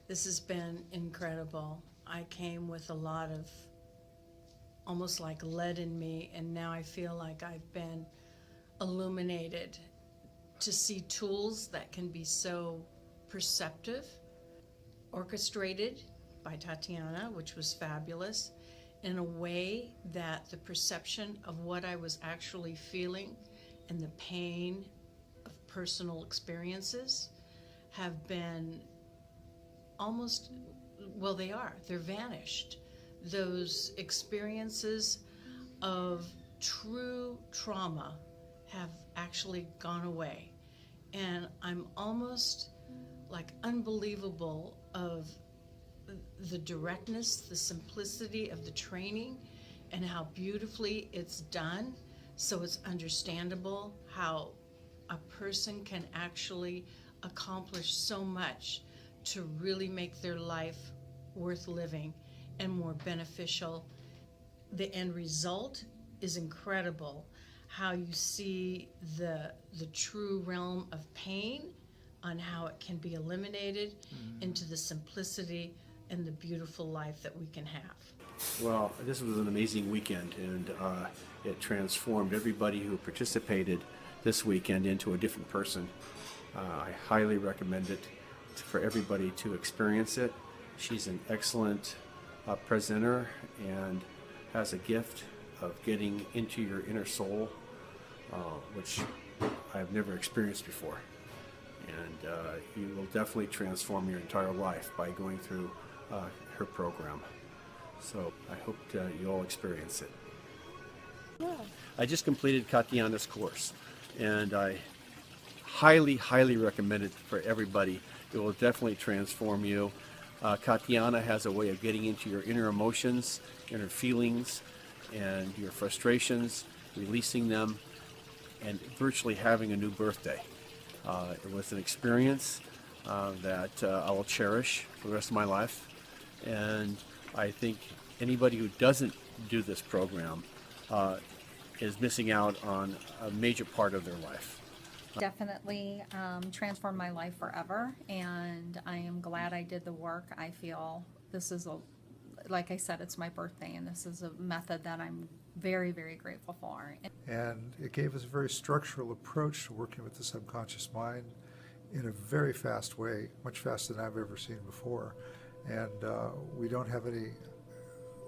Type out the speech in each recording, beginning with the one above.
This has been incredible. I came with a lot of almost like lead in me, and now I feel like I've been illuminated to see tools that can be so perceptive, orchestrated by Tatiana, which was fabulous, in a way that the perception of what I was actually feeling and the pain of personal experiences have been almost, well, they're vanished. Those experiences of true trauma have actually gone away. And I'm almost like unbelievable of the directness, the simplicity of the training, and how beautifully it's done. So it's understandable how a person can actually accomplish so much to really make their life worth living and more beneficial. The end result is incredible. How you see the true realm of pain, on how it can be eliminated into the simplicity and the beautiful life that we can have. Well, this was an amazing weekend, and it transformed everybody who participated this weekend into a different person. I highly recommend it for everybody to experience it. She's an excellent presenter and has a gift of getting into your inner soul, which I've never experienced before. And you will definitely transform your entire life by going through her program. So I hope you all experience it. Yeah. I just completed Katiana's course, and I highly, highly recommend it for everybody. It will definitely transform you. Katiana has a way of getting into your inner emotions, inner feelings, and your frustrations, releasing them, and virtually having a new birthday. It was an experience that I will cherish for the rest of my life, and I think anybody who doesn't do this program is missing out on a major part of their life. Definitely transformed my life forever, and I am glad I did the work. I feel this is like I said, it's my birthday, and this is a method that I'm very, very grateful for. And it gave us a very structural approach to working with the subconscious mind in a very fast way, much faster than I've ever seen before. And we don't have any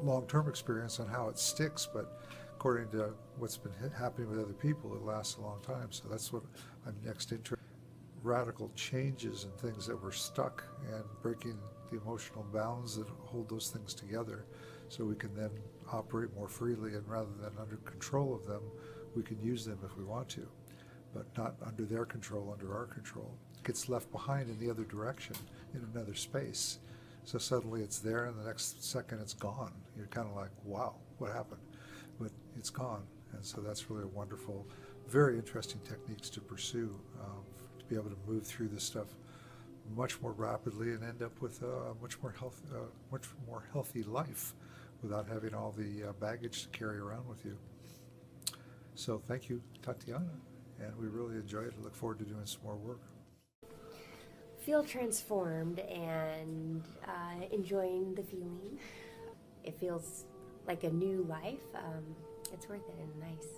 long-term experience on how it sticks, but according to what's been happening with other people, it lasts a long time. So that's what I'm next interested in. Radical changes and things that were stuck, and breaking the emotional bounds that hold those things together, so we can then operate more freely, and rather than under control of them, we can use them if we want to, but not under their control, under our control. It gets left behind in the other direction, in another space. So suddenly it's there, and the next second it's gone. You're kind of like, wow, what happened? But it's gone. And so that's really a wonderful, very interesting techniques to pursue, to be able to move through this stuff much more rapidly and end up with a much more healthy life without having all the baggage to carry around with you. So thank you, Tatiana, and we really enjoyed it. I look forward to doing some more work. Feel transformed and enjoying the feeling. It feels like a new life. It's worth it and nice.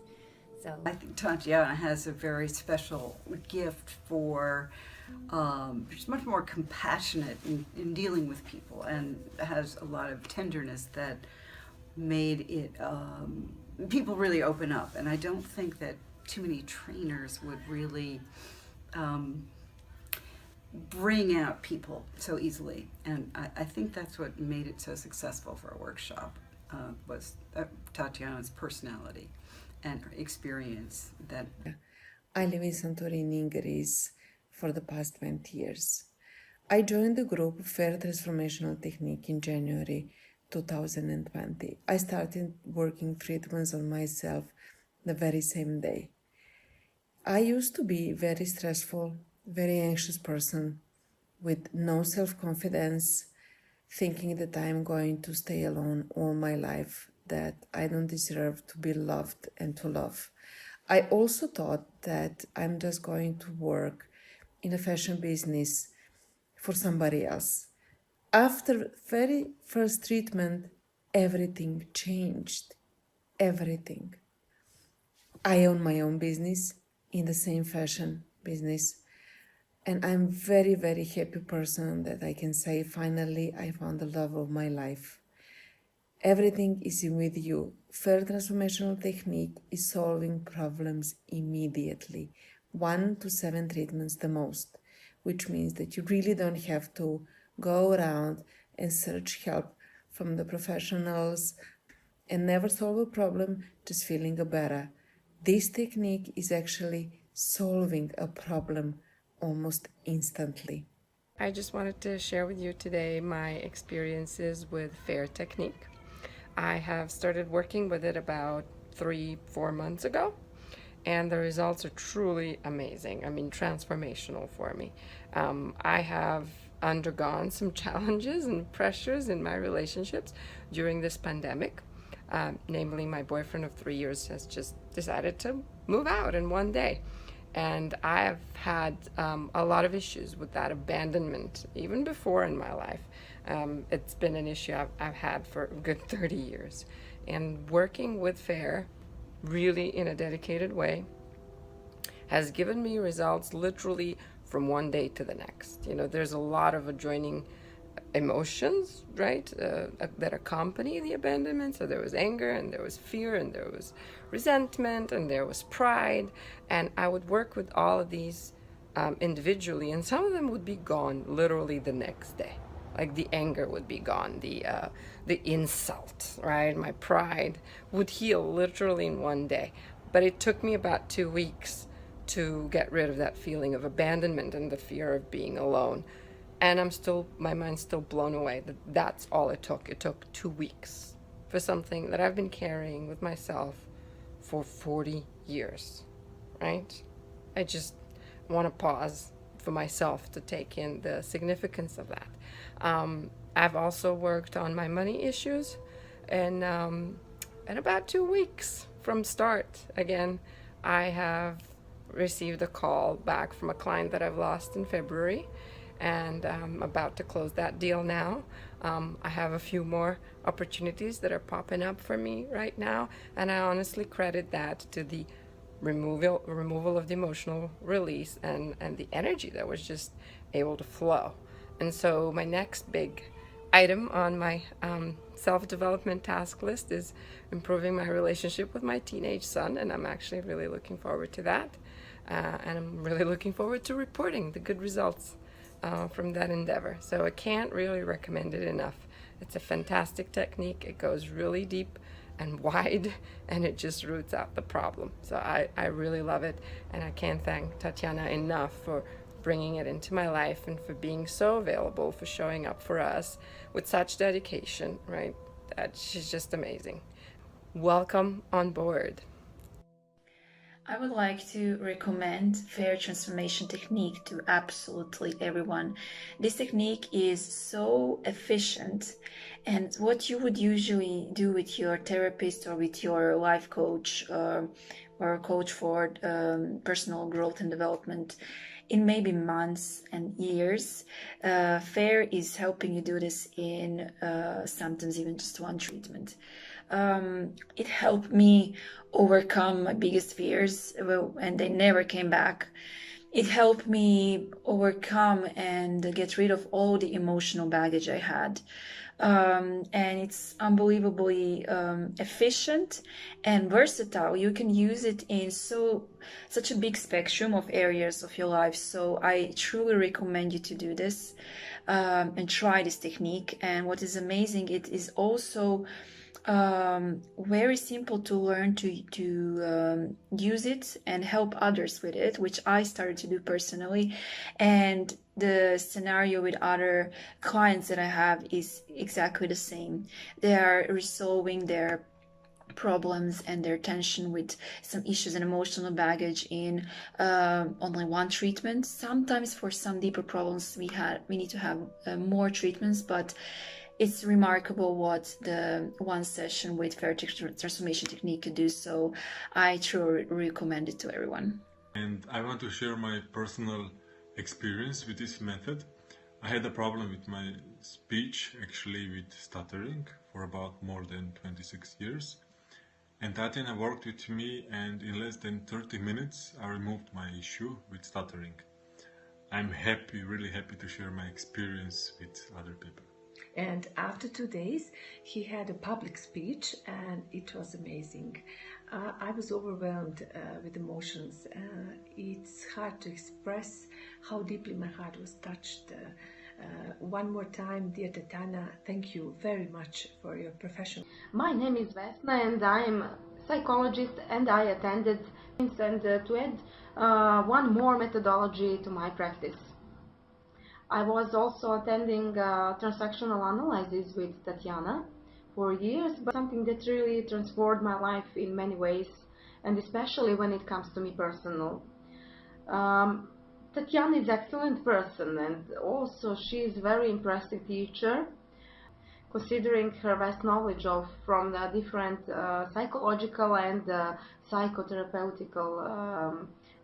So I think Tatiana has a very special gift for, she's much more compassionate in dealing with people, and has a lot of tenderness that made it, people really open up. And I don't think that too many trainers would really bring out people so easily. And I think that's what made it so successful for a workshop, was Tatiana's personality and her experience. That I live in Santorini, Greece for the past 20 years. I joined the group F.A.I.R Transformational Technique in January 2020. I started working treatments on myself the very same day. I used to be very stressful, very anxious person with no self-confidence, thinking that I'm going to stay alone all my life, that I don't deserve to be loved and to love. I also thought that I'm just going to work in a fashion business for somebody else. After very first treatment, everything changed. Everything. I own my own business in the same fashion business. And I'm very, very happy person that I can say finally I found the love of my life. Everything is with you. F.A.I.R transformational technique is solving problems immediately. 1 to 7 treatments the most, which means that you really don't have to go around and search help from the professionals and never solve a problem, just feeling better. This technique is actually solving a problem almost instantly. I just wanted to share with you today my experiences with F.A.I.R technique. I have started working with it about 3-4 months ago, and the results are truly amazing. I mean, transformational for me. I have undergone some challenges and pressures in my relationships during this pandemic. Namely, my boyfriend of 3 years has just decided to move out in one day. And I have had a lot of issues with that abandonment, even before in my life. It's been an issue I've had for a good 30 years. And working with F.A.I.R really in a dedicated way has given me results literally from one day to the next. You know, there's a lot of adjoining emotions, right, that accompany the abandonment. So there was anger, and there was fear, and there was resentment, and there was pride. And I would work with all of these individually, and some of them would be gone literally the next day. Like the anger would be gone, the insult, right? My pride would heal literally in one day. But it took me about 2 weeks to get rid of that feeling of abandonment and the fear of being alone. And my mind's still blown away that that's all it took. It took 2 weeks for something that I've been carrying with myself for 40 years, right? I just want to pause for myself to take in the significance of that. I've also worked on my money issues, and in about 2 weeks from start, again, I have received a call back from a client that I've lost in February, and I'm about to close that deal now. I have a few more opportunities that are popping up for me right now, and I honestly credit that to the removal of the emotional release and the energy that was just able to flow. And so my next big item on my self-development task list is improving my relationship with my teenage son, and I'm actually really looking forward to that. And I'm really looking forward to reporting the good results from that endeavor. So I can't really recommend it enough. It's a fantastic technique. It goes really deep and wide, and it just roots out the problem. So I really love it, and I can't thank Tatiana enough for bringing it into my life and for being so available, for showing up for us with such dedication, right? She's just amazing. Welcome on board. I would like to recommend F.A.I.R transformation technique to absolutely everyone. This technique is so efficient, and what you would usually do with your therapist or with your life coach or a coach for personal growth and development in maybe months and years, F.A.I.R is helping you do this in sometimes even just one treatment. It helped me overcome my biggest fears, and they never came back. It helped me overcome and get rid of all the emotional baggage I had. And it's unbelievably efficient and versatile. You can use it in such a big spectrum of areas of your life. So I truly recommend you to do this and try this technique. And what is amazing, it is also very simple to learn to use it and help others with it, which I started to do personally. And the scenario with other clients that I have is exactly the same. They are resolving their problems and their tension with some issues and emotional baggage in only one treatment. Sometimes for some deeper problems we need to have more treatments, but it's remarkable what the one session with F.A.I.R transformation technique could do. So I truly recommend it to everyone. And I want to share my personal experience with this method. I had a problem with my speech, actually with stuttering, for about more than 26 years. And Tatiana worked with me, and in less than 30 minutes I removed my issue with stuttering. I'm happy, really happy to share my experience with other people. And after 2 days, he had a public speech, and it was amazing. I was overwhelmed with emotions. It's hard to express how deeply my heart was touched. One more time, dear Tatiana, thank you very much for your profession. My name is Vesna, and I am a psychologist, and I attended and to add one more methodology to my practice. I was also attending transactional analysis with Tatiana for years, but something that really transformed my life in many ways, and especially when it comes to me personal. Tatiana is an excellent person, and also she is a very impressive teacher, considering her vast knowledge from the different psychological and psychotherapeutic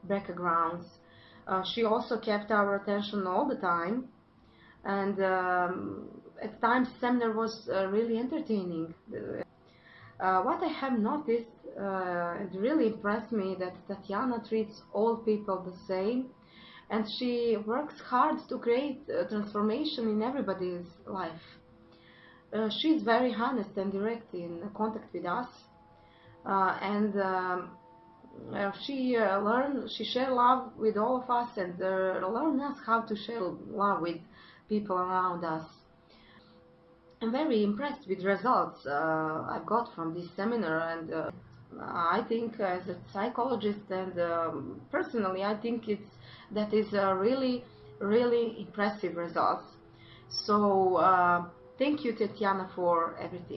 backgrounds. She also kept our attention all the time, and at times seminar was really entertaining. What I have noticed, it really impressed me, that Tatiana treats all people the same, and she works hard to create transformation in everybody's life. She is very honest and direct in contact with us, and she shares love with all of us, and learn us how to share love with people around us. I'm very impressed with results I've got from this seminar, and I think as a psychologist and personally, I think that is really, really impressive results. So thank you, Tatiana, for everything.